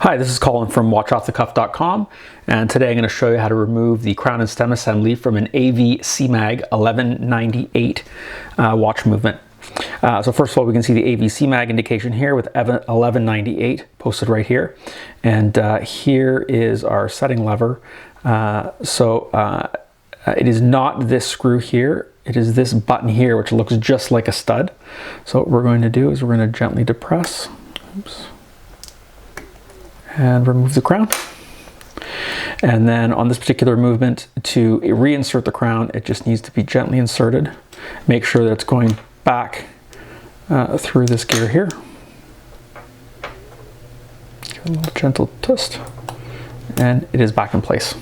Hi, this is Colin from watchoffthecuff.com, and today I'm going to show you how to remove the crown and stem assembly from an AV SEMAG 1198 watch movement. So first of all, we can see the AV SEMAG indication here with 1198 posted right here, and here is our setting lever. It is not this screw here, it is this button here, which looks just like a stud. So what we're going to do is we're going to gently depress. Oops. And remove the crown. And then on this particular movement, to reinsert the crown, it just needs to be gently inserted. Make sure that it's going back through this gear here. Give it a little gentle twist, and it is back in place.